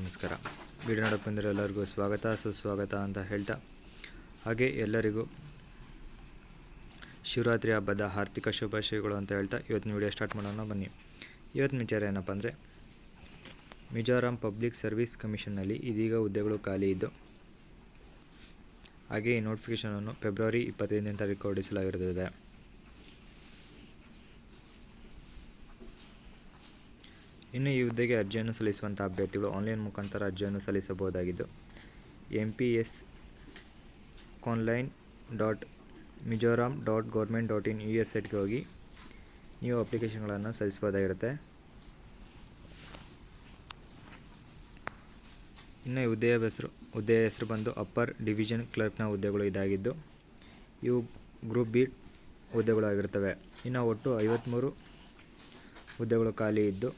ನಮಸ್ಕಾರ. ವಿಡಿಯೋ ನೋಡೋಕೆ ಬಂದಿರೋ ಎಲ್ಲರಿಗೂ ಸ್ವಾಗತ ಸುಸ್ವಾಗತ ಅಂತ ಹೇಳ್ತಾ, ಹಾಗೆ ಎಲ್ಲರಿಗೂ ಶಿವರಾತ್ರಿ ಹಬ್ಬದ ಆರ್ಥಿಕ ಶುಭಾಶಯಗಳು ಅಂತ ಹೇಳ್ತಾ ಇವತ್ತಿನ ವಿಡಿಯೋ ಸ್ಟಾರ್ಟ್ ಮಾಡೋಣ ಬನ್ನಿ. ಇವತ್ತಿನ ವಿಚಾರ ಏನಪ್ಪ ಅಂದರೆ, ಮಿಜೋರಾಂ ಪಬ್ಲಿಕ್ ಸರ್ವಿಸ್ ಕಮಿಷನ್ನಲ್ಲಿ ಇದೀಗ ಹುದ್ದೆಗಳು ಖಾಲಿ ಇದ್ದು, ಹಾಗೆ ಈ ನೋಟಿಫಿಕೇಷನನ್ನು ಫೆಬ್ರವರಿ 25ನೇ ತಾರೀಕು ಹೊರಡಿಸಲಾಗಿರುತ್ತದೆ. ಇನ್ನು ಈ ಹುದ್ದೆಗೆ ಅರ್ಜಿಯನ್ನು ಸಲ್ಲಿಸುವಂಥ ಅಭ್ಯರ್ಥಿಗಳು ಆನ್ಲೈನ್ ಮುಖಾಂತರ ಅರ್ಜಿಯನ್ನು ಸಲ್ಲಿಸಬಹುದಾಗಿದ್ದು, mps.conline.mizoram.government.in ಈ ವೆಬ್ಸೈಟ್ಗೆ ಹೋಗಿ ನೀವು ಅಪ್ಲಿಕೇಶನ್ಗಳನ್ನು ಸಲ್ಲಿಸಬಹುದಾಗಿರುತ್ತೆ. ಇನ್ನು ಈ ಹುದ್ದೆಯ ಹೆಸರು ಬಂದು ಅಪ್ಪರ್ ಡಿವಿಷನ್ ಕ್ಲರ್ಕ್ನ ಹುದ್ದೆಗಳು ಇದಾಗಿದ್ದು, ಇವು ಗ್ರೂಪ್ ಬಿ ಹುದ್ದೆಗಳು ಆಗಿರ್ತವೆ. ಇನ್ನು ಒಟ್ಟು 53 ಹುದ್ದೆಗಳು ಖಾಲಿ ಇದ್ದು,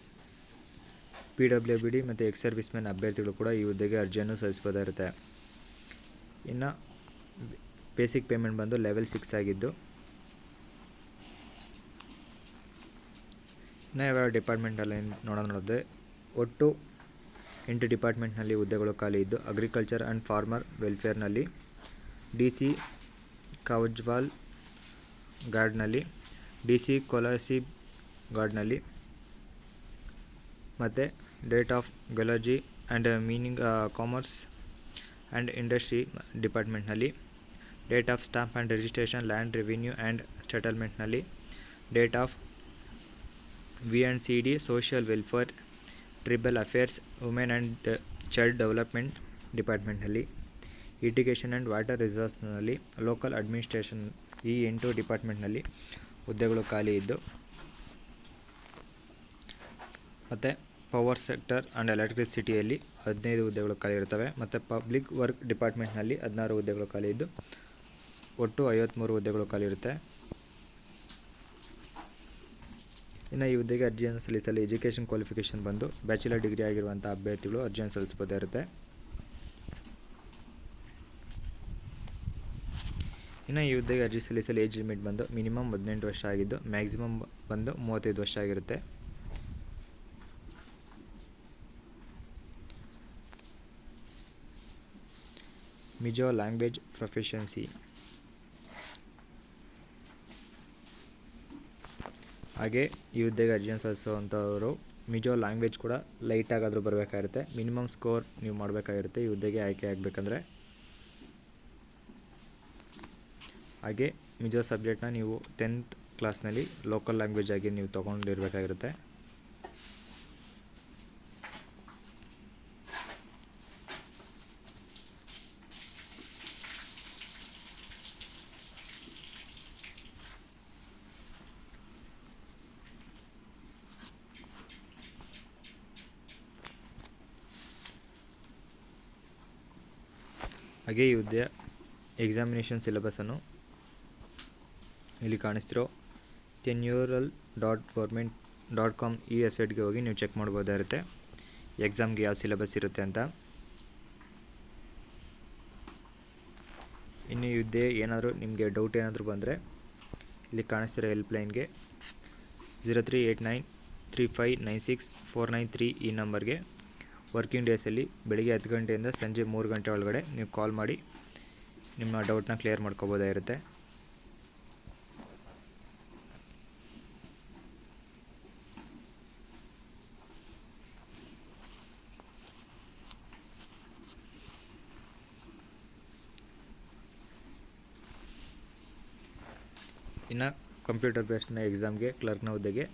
PWBD ಮತ್ತು ಎಕ್ಸ್ ಸರ್ವಿಸ್ ಮ್ಯಾನ್ ಅಭ್ಯರ್ಥಿಗಳು ಕೂಡ ಈ ಹುದ್ದೆಗೆ ಅರ್ಜಿಯನ್ನು ಸಲ್ಲಿಸಬಹುದಾಗಿರುತ್ತೆ. ಇನ್ನು ಬೇಸಿಕ್ ಪೇಮೆಂಟ್ ಬಂದು ಲೆವೆಲ್ 6 ಆಗಿದ್ದು, ಇನ್ನು ಯಾವ ಡಿಪಾರ್ಟ್ಮೆಂಟಲ್ಲಿ ನೋಡಿದ್ರೆ ಒಟ್ಟು 8 ಡಿಪಾರ್ಟ್ಮೆಂಟ್ನಲ್ಲಿ ಹುದ್ದೆಗಳು ಖಾಲಿ ಇದ್ದು, ಅಗ್ರಿಕಲ್ಚರ್ ಆ್ಯಂಡ್ ಫಾರ್ಮರ್ ವೆಲ್ಫೇರ್ನಲ್ಲಿ, DC ಕೌಜ್ವಾಲ್ ಗಾರ್ಡ್ನಲ್ಲಿ, DC ಕೊಲಾಸಿಬ್ ಗಾರ್ಡ್ನಲ್ಲಿ, ಮತ್ತು date of geology and meaning commerce and industry ಡಿಪಾರ್ಟ್ಮೆಂಟ್ನಲ್ಲಿ, date of stamp and registration land revenue and ಸೆಟಲ್ಮೆಂಟ್ನಲ್ಲಿ, date of V&CD social welfare tribal affairs women and child development ಡಿಪಾರ್ಟ್ಮೆಂಟ್ನಲ್ಲಿ, irrigation and water ರಿಸೋರ್ಸ್ನಲ್ಲಿ, local administration ಈ 8 ಡಿಪಾರ್ಟ್ಮೆಂಟ್ನಲ್ಲಿ ಹುದ್ದೆಗಳು ಖಾಲಿ ಇದ್ದು, ಮತ್ತು power sector and ಎಲೆಕ್ಟ್ರಿಸಿಟಿಯಲ್ಲಿ 15 ಹುದ್ದೆಗಳು ಖಾಲಿ ಇರ್ತವೆ. ಮತ್ತು ಪಬ್ಲಿಕ್ ವರ್ಕ್ ಡಿಪಾರ್ಟ್ಮೆಂಟ್ನಲ್ಲಿ 16 ಹುದ್ದೆಗಳು ಖಾಲಿ ಇದ್ದು, ಒಟ್ಟು 53 ಹುದ್ದೆಗಳು ಖಾಲಿ ಇರುತ್ತೆ. ಇನ್ನು ಈ ಹುದ್ದೆಗೆ ಅರ್ಜಿಯನ್ನು ಸಲ್ಲಿಸಲು ಎಜುಕೇಷನ್ ಕ್ವಾಲಿಫಿಕೇಷನ್ ಬಂದು ಬ್ಯಾಚುಲರ್ ಡಿಗ್ರಿ ಆಗಿರುವಂಥ ಅಭ್ಯರ್ಥಿಗಳು ಅರ್ಜಿಯನ್ನು ಸಲ್ಲಿಸಬಹುದಿರುತ್ತೆ. ಇನ್ನು ಈ ಹುದ್ದೆಗೆ ಅರ್ಜಿ ಸಲ್ಲಿಸಲು ಏಜ್ ಲಿಮಿಟ್ ಬಂದು ಮಿನಿಮಮ್ 18 ವರ್ಷ ಆಗಿದ್ದು, ಮ್ಯಾಕ್ಸಿಮಮ್ ಬಂದು 35 ವರ್ಷ ಆಗಿರುತ್ತೆ. ಮಿಜೋ ಲ್ಯಾಂಗ್ವೇಜ್ ಪ್ರೊಫಿಷಿಯನ್ಸಿ, ಹಾಗೆ ಈ ಹುದ್ದೆಗೆ ಅರ್ಜಿಯನ್ನು ಸಲ್ಲಿಸುವಂಥವರು ಮಿಜೋ ಲ್ಯಾಂಗ್ವೇಜ್ ಕೂಡ ಲೈಟಾಗಾದರೂ ಬರಬೇಕಾಗಿರುತ್ತೆ. ಮಿನಿಮಮ್ ಸ್ಕೋರ್ ನೀವು ಮಾಡಬೇಕಾಗಿರುತ್ತೆ ಈ ಹುದ್ದೆಗೆ ಆಯ್ಕೆ ಆಗಬೇಕಂದ್ರೆ. ಹಾಗೆ ಮಿಜೋ ಸಬ್ಜೆಕ್ಟ್ನ ನೀವು 10th ಕ್ಲಾಸ್ನಲ್ಲಿ ಲೋಕಲ್ ಲ್ಯಾಂಗ್ವೇಜ್ ಆಗಿ ನೀವು ತೊಗೊಂಡಿರಬೇಕಾಗಿರುತ್ತೆ. ಹಾಗೆ ಈ ಹುದ್ದೆಯ ಎಕ್ಸಾಮಿನೇಷನ್ ಸಿಲೆಬಸನ್ನು ಇಲ್ಲಿ ಕಾಣಿಸ್ತಿರೋ tenurel.government.com ಈ ವೆಬ್ಸೈಟ್ಗೆ ಹೋಗಿ ನೀವು ಚೆಕ್ ಮಾಡ್ಬೋದಾಗಿರುತ್ತೆ ಎಕ್ಸಾಮ್ಗೆ ಯಾವ ಸಿಲೆಬಸ್ ಇರುತ್ತೆ ಅಂತ. ಇನ್ನು ಈ ಹುದ್ದೆ ಏನಾದರೂ ನಿಮಗೆ ಡೌಟ್ ಏನಾದರೂ ಬಂದರೆ ಇಲ್ಲಿ ಕಾಣಿಸ್ತಿರೋ ಹೆಲ್ಪ್ಲೈನ್ಗೆ 0389359649 ಈ ನಂಬರ್ಗೆ ವರ್ಕಿಂಗ್ ಡೇಸಲ್ಲಿ ಬೆಳಿಗ್ಗೆ 10 ಗಂಟೆಯಿಂದ ಸಂಜೆ 3 ಗಂಟೆ ಒಳಗಡೆ ನೀವು ಕಾಲ್ ಮಾಡಿ ನಿಮ್ಮ ಡೌಟ್ನ ಕ್ಲಿಯರ್ ಮಾಡ್ಕೋಬೋದಾಗಿರುತ್ತೆ. ಇನ್ನು ಕಂಪ್ಯೂಟರ್ ಬೇಸ್ಡ್ನ ಎಕ್ಸಾಮ್ಗೆ ಕ್ಲರ್ಕ್ನ ಹುದ್ದೆಗೆ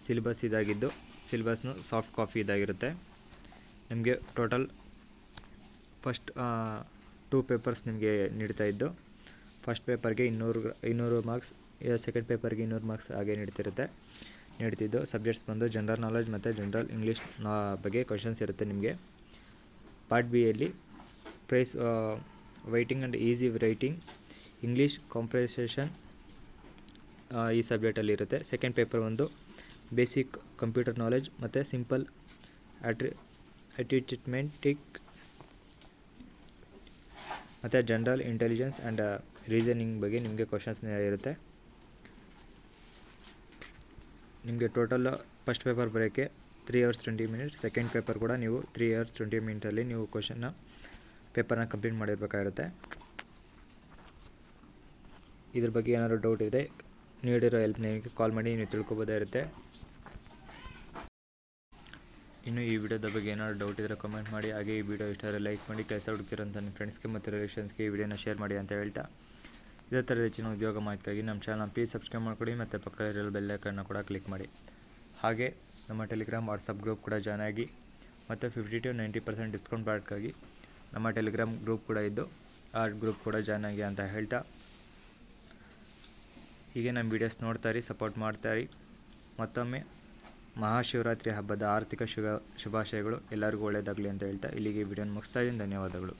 ಸಿಲೆಬಸ್ ಇದಾಗಿದ್ದು, ಸಿಲೆಬಸ್ನು ಸಾಫ್ಟ್ ಕಾಪಿ ಇದಾಗಿರುತ್ತೆ. ನಿಮಗೆ ಟೋಟಲ್ ಫಸ್ಟ್ 2 ಪೇಪರ್ಸ್ ನಿಮಗೆ ನೀಡ್ತಾ ಇದ್ದು, ಫಸ್ಟ್ ಪೇಪರ್ಗೆ 200 ಮಾರ್ಕ್ಸ್, ಸೆಕೆಂಡ್ ಪೇಪರ್ಗೆ 200 ಮಾರ್ಕ್ಸ್ ಹಾಗೆ ನೀಡ್ತಿದ್ದು. ಸಬ್ಜೆಕ್ಟ್ಸ್ ಬಂದು ಜನರಲ್ ನಾಲೆಜ್ ಮತ್ತು ಜನರಲ್ ಇಂಗ್ಲೀಷ್ ಬಗ್ಗೆ ಕ್ವಶನ್ಸ್ ಇರುತ್ತೆ ನಿಮಗೆ. ಪಾರ್ಟ್ ಬಿಯಲ್ಲಿ precis writing and essay writing English comprehension ಈ ಸಬ್ಜೆಕ್ಟಲ್ಲಿ ಇರುತ್ತೆ. ಸೆಕೆಂಡ್ ಪೇಪರ್ ಒಂದು ಬೇಸಿಕ್ ಕಂಪ್ಯೂಟರ್ ನಾಲೆಜ್ ಮತ್ತು ಸಿಂಪಲ್ ಅರಿಥಮೆಟಿಕ್ ಮತ್ತು ಜನರಲ್ ಇಂಟೆಲಿಜೆನ್ಸ್ ಆ್ಯಂಡ್ ರೀಸನಿಂಗ್ ಬಗ್ಗೆ ನಿಮಗೆ ಕ್ವಶನ್ಸ್ ಇರುತ್ತೆ. ನಿಮಗೆ ಟೋಟಲ್ ಫಸ್ಟ್ ಪೇಪರ್ ಬರೋಕ್ಕೆ 3 hours 20 minutes. ಸೆಕೆಂಡ್ ಪೇಪರ್ ಕೂಡ ನೀವು 3 hours 20 minutಲ್ಲಿ ನೀವು ಪೇಪರ್ನ ಕಂಪ್ಲೀಟ್ ಮಾಡಿರಬೇಕಾಗಿರುತ್ತೆ. ಇದ್ರ ಬಗ್ಗೆ ಏನಾದರೂ ಡೌಟ್ ಇದ್ದರೆ ನೀಡಿರೋ ಹೆಲ್ಪ್ ನಿಮಗೆ ಕಾಲ್ ಮಾಡಿ ನೀವು ತಿಳ್ಕೊಬೋದಾಗಿರುತ್ತೆ. ಇನ್ನು ಈ ವಿಡಿಯೋದ ಬಗ್ಗೆ ಏನಾದರೂ ಡೌಟ್ ಇದ್ದರೆ ಕಮೆಂಟ್ ಮಾಡಿ. ಹಾಗೆ ಈ ವಿಡಿಯೋ ಇಷ್ಟ ಆದರೆ ಲೈಕ್ ಮಾಡಿ, ಕೆಲಸ ಹುಡುಕ್ತಿರೋಂಥ ನಿಮ್ಮ ಫ್ರೆಂಡ್ಸ್ಗೆ ಮತ್ತು ರಿಲೇಷನ್ಸ್ಗೆ ಈ ವಿಡಿಯೋನ ಶೇರ್ ಮಾಡಿ ಅಂತ ಹೇಳ್ತಾ, ಇದೇ ಥರದ ಹೆಚ್ಚಿನ ಉದ್ಯೋಗ ಮಾಹಿತಿಗಾಗಿ ನಮ್ಮ ಚಾನಲ್ ಪ್ಲೀಸ್ ಸಬ್ಸ್ಕ್ರೈಬ್ ಮಾಡ್ಕೊಳ್ಳಿ ಮತ್ತು ಪಕ್ಕದಲ್ಲಿರೋ ಬೆಲ್ ಐಕನ್ನ ಕೂಡ ಕ್ಲಿಕ್ ಮಾಡಿ. ಹಾಗೆ ನಮ್ಮ ಟೆಲಿಗ್ರಾಮ್ ವಾಟ್ಸಪ್ ಗ್ರೂಪ್ ಕೂಡ ಜಾಯ್ನ್ ಆಗಿ ಮತ್ತು 50 to 90% ಡಿಸ್ಕೌಂಟ್ ಬ್ಯಾಡ್ಗಾಗಿ ನಮ್ಮ ಟೆಲಿಗ್ರಾಮ್ ಗ್ರೂಪ್ ಕೂಡ ಇದ್ದು ಆ ಗ್ರೂಪ್ ಕೂಡ ಜಾಯ್ನ್ ಆಗಿ ಅಂತ ಹೇಳ್ತಾ, ಹೀಗೆ ನಮ್ಮ ವೀಡಿಯೋಸ್ ನೋಡ್ತಾಯಿರಿ, ಸಪೋರ್ಟ್ ಮಾಡ್ತಾಯಿರಿ. ಮತ್ತೊಮ್ಮೆ ಮಹಾಶಿವರಾತ್ರಿ ಹಬ್ಬದ ಆರ್ಥಿಕ ಶುಭಾಶಯಗಳು. ಎಲ್ಲರಿಗೂ ಒಳ್ಳೆಯದಾಗಲಿ ಅಂತ ಹೇಳ್ತಾ ಇಲ್ಲಿಗೆ ವಿಡಿಯೋನ ಮುಗಿಸ್ತಾ ಇದ್ದೀನಿ. ಧನ್ಯವಾದಗಳು.